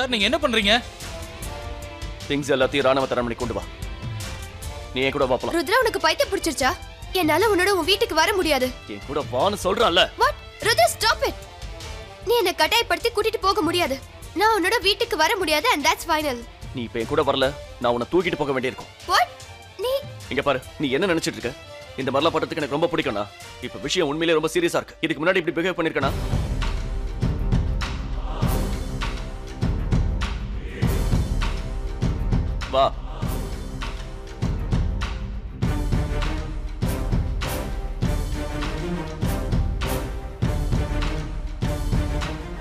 Sir நீங்க என்ன பண்றீங்க? திங்ஸ் எல்லாத்தையும் ராணுவ தரமணி கொண்டு வா. நீ என் கூட வா போலாம். ருத்ரா உனக்கு பைத்தியம் பிடிச்சிருச்சா? என்னால உன்னோட உன் வீட்டுக்கு வர முடியாது. என் கூட வான்னு சொல்றல. வாட்? Rudra stop it. நீ என்ன கட்டாயப்படுத்தி கூட்டிட்டு போக முடியாது. நான் உன்னோட வீட்டுக்கு வர முடியாது and that's final. நீ இப்ப என் கூட வரல, நான் உன்னை தூக்கிட்டு போக வேண்டியிருக்கும். வாட்? நீ இங்க பாரு, நீ என்ன நினைச்சிட்டு இருக்க? இந்த மாதிரிலாம் பண்றதுக்கு எனக்கு ரொம்ப பிடிக்கும்னா. இப்ப விஷயம் உண்மையிலேயே ரொம்ப சீரியஸா இருக்கு. இதுக்கு முன்னாடி இப்படி பிஹேவ் பண்ணிருக்கனா? வா.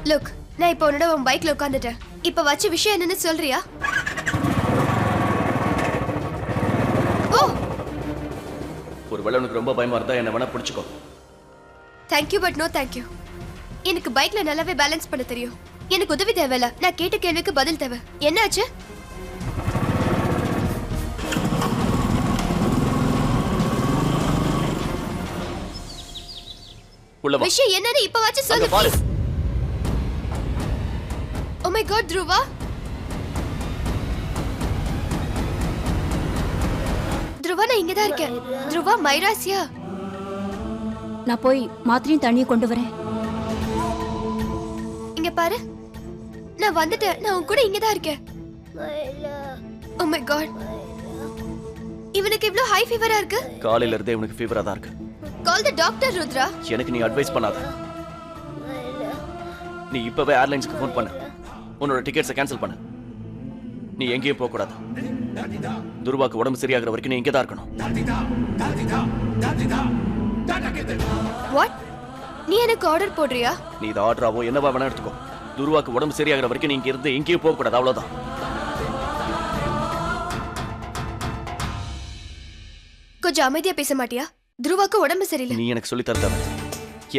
லுக், நான் இப்போ உன்னோட உன் பைக்ல உட்கார்ந்துட்டேன். இப்ப வச்ச விஷயம் என்னன்னு சொல்றியா? ஓ, ஒருவேளை உனக்கு ரொம்ப பயமா இருந்தா என்ன வேணா பிடிச்சுக்கோ. thank you but no thank you. எனக்கு பைக்ல நல்லாவே பேலன்ஸ் பண்ண தெரியும். எனக்கு உதவி தேவையில்ல. நான் கேட்ட கேள்விக்கு பதில் தேவை. என்னாச்சு? உள்ள வா. விஷயம் என்னன்னு இப்ப வச்சு சொல்லு பாரு. please. Oh my god, Dhruva. Dhruva, நான் இங்க தான் இருக்கேன். Dhruva, மைராசியா. நான் போய் மாத்திரையும் தண்ணியும் கொண்டு வரேன். இங்க பாரு. நான் வந்துட்டேன். நான் உன் கூட இங்க தான் இருக்கேன். Oh my god. இவனுக்கு இவ்ளோ ஹை ஃபீவரா இருக்கு? காலையில இருந்தே இவனுக்கு ஃபீவரா தான் இருக்கு. Call the doctor, Rudra. எனக்கு நீ அட்வைஸ் பண்ணாத. நீ இப்பவே ஏர்லைன்ஸ்க்கு ஃபோன் பண்ணு. உன்னோட டிக்கெட்ஸை கேன்சல் பண்ணு. நீ எங்கேயும் போக கூடாது. துருவாக்கு உடம்பு சரியாகிற வரைக்கும் நீ இங்கே தான் இருக்கணும். What? நீ எனக்கு ஆர்டர் போடுறியா? நீ இதை ஆர்டராவோ என்னவா வேணா எடுத்துக்கோ. துருவாக்கு உடம்பு சரியாகிற வரைக்கும் நீ இங்க இருந்து எங்கேயும் போக கூடாது. அவ்வளவுதான். கொஞ்சம் அமைதியா பேச மாட்டியா? துருவாக்கு உடம்பு சரியில்லை. நீ எனக்கு சொல்லி தரதவன்.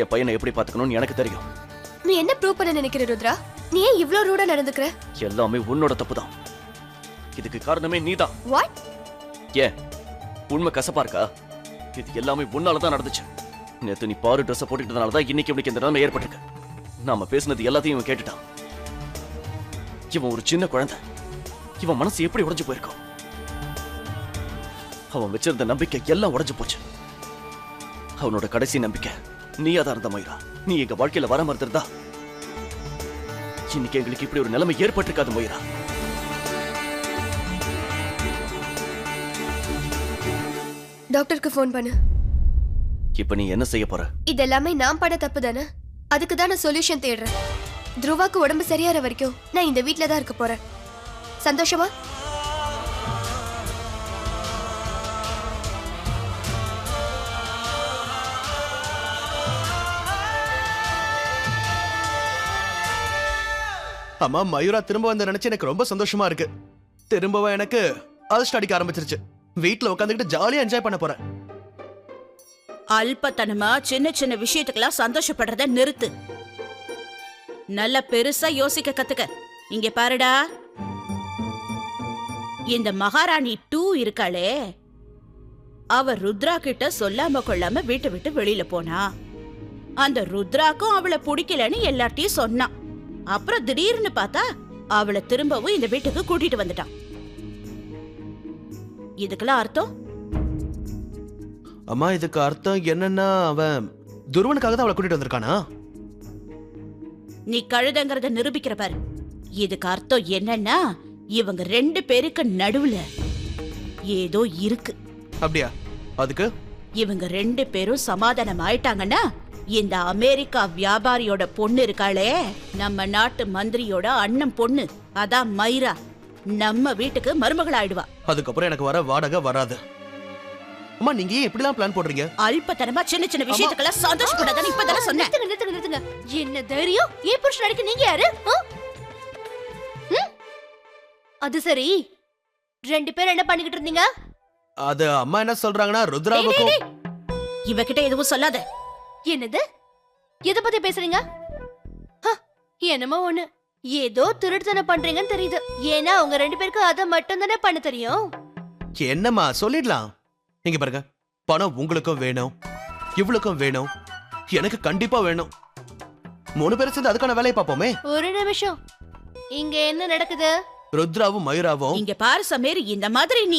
என் பையனை எப்படி பாத்துக்கணும்னு எனக்கு தெரியும். நீ என்ன ப்ரூவ் பண்ண நினைக்கிற ருத்ரா? நீ ஏன் இவ்ளோ ரூடா நடந்துக்கிற? எல்லாமே உன்னோட தப்பு தான். இதுக்கு காரணமே நீதான். வாட்? ஏன் உண்மை கசப்பா இருக்கா? இது எல்லாமே உன்னால தான் நடந்துச்சு. நேத்து நீ பாரு ட்ரெஸ் போட்டுக்கிட்டதுனால தான் இன்னைக்கு இவனுக்கு இந்த நிலைமை ஏற்பட்டிருக்கு. நாம பேசுனது எல்லாத்தையும் இவன் கேட்டுட்டான். இவன் ஒரு சின்ன குழந்தை. இவன் மனசு எப்படி உடைஞ்சு போயிருக்கும்? அவன் வச்சிருந்த நம்பிக்கை எல்லாம் உடைஞ்சு போச்சு. அவனோட கடைசி நம்பிக்கை நீயா தான் இருந்த மயிரா. நீ எங்க வாழ்க்கையில வர மறுத்திருந்தா இன்னைக்கு எங்களுக்கு இப்படி ஒரு நிலைமை ஏற்பட்டிருக்காது மயிரா. டாக்டருக்கு ஃபோன் பண்ணு. இப்ப நீ என்ன செய்ய போற? இதெல்லாமே நான் பண்ண தப்பு தானே? அதுக்கு தான் நான் சொல்யூஷன் தேடுறேன். துருவாக்கு உடம்பு சரியாற வரைக்கும் நான் இந்த வீட்ல தான் இருக்க போறேன். சந்தோஷமா? அம்மா, மயூரா திரும்ப வந்து நினைச்சு எனக்கு ரொம்ப சந்தோஷமா இருக்கு. திரும்பவும் எனக்கு அதிர்ஷ்டம் அடிக்க ஆரம்பிச்சிருச்சு. வீட்டுல உட்காந்துக்கிட்டு ஜாலியா என்ஜாய் பண்ண போறேன். அல்பத்தனமா சின்ன சின்ன விஷயத்துக்கெல்லாம் சந்தோஷப்படுறத நிறுத்து. நல்ல பெருசா யோசிக்க கத்துக்க. இங்க பாருடா, இந்த மகாராணி 2 இருக்காளே, அவ ருத்ரா கிட்ட சொல்லாம கொள்ளாம வீட்டை விட்டு வெளியில போனா. அந்த ருத்ராக்கும் அவளை பிடிக்கலன்னு எல்லார்ட்டையும் சொன்னான். அப்புறம் திடீர்னு பார்த்தா அவளை திரும்பவும் இந்த வீட்டுக்கு கூட்டிட்டு வந்துட்டான். இதுக்கெல்லாம் அர்த்தம்? அம்மா, இதுக்கு அர்த்தம் என்னன்னா அவன் துருவனுக்காக தான் அவளை கூட்டிட்டு வந்திருக்கானா? நீ கழுதங்கிறத நிரூபிக்கிற பாரு. இதுக்கு அர்த்தம் என்னன்னா இவங்க 2 பேருக்கு நடுவுல ஏதோ இருக்கு. அப்படியா? அதுக்கு இவங்க 2 பேரும் சமாதானம் ஆயிட்டாங்கன்னா இந்த அமெரிக்கா வியாபாரியோட பொண்ணு இருக்காளே, நம்ம நாட்டு மந்திரியோட அண்ணன் பொண்ணு, அதான் மைரா, நம்ம வீட்டுக்கு மருமகள் ஆயிடுவா. அதுக்கப்புறம் எனக்கு வர வாடகை வராது. அம்மா, நீங்க ஏன் இப்படிலாம் பிளான் போடுறீங்க? அல்பத்தனமா சின்ன சின்ன விஷயத்துக்கெல்லாம் சந்தோஷப்படாதன்னு இப்பதானே சொன்னேன். நிறுத்துங்க. என்ன தைரியம்? ஏன் புருஷன் அடிக்க நீங்க யாரு? அது சரி, 2 பேரும் என்ன பண்ணிக்கிட்டு இருந்தீங்க? அது அம்மா என்ன சொல்றாங்கன்னா ருத்ராவுக்கும். இவகிட்ட எதுவும் சொல்லாத. என்னது? எதை பத்தி பேசுறீங்க? என்னமோ ஒண்ணு. ஏதோ திருட்டுத்தனம் பண்றீங்கன்னு தெரியுது. ஏன்னா உங்க 2 பேருக்கு அதை மட்டும் தானே பண்ண தெரியும். என்னம்மா, சொல்லிடலாம். நீங்க பாருங்க, பணம் உங்களுக்கும் வேணும், இவளுக்கும் வேணும், எனக்கு கண்டிப்பா வேணும். 3 பேரும் சேர்ந்து அதுக்கான வேலையை பார்ப்போமே. ஒரு நிமிஷம். இங்க என்ன நடக்குது? ருத்ராவும் மயூராவும் இங்க பாரு சமீர், இந்த மாதிரி நீ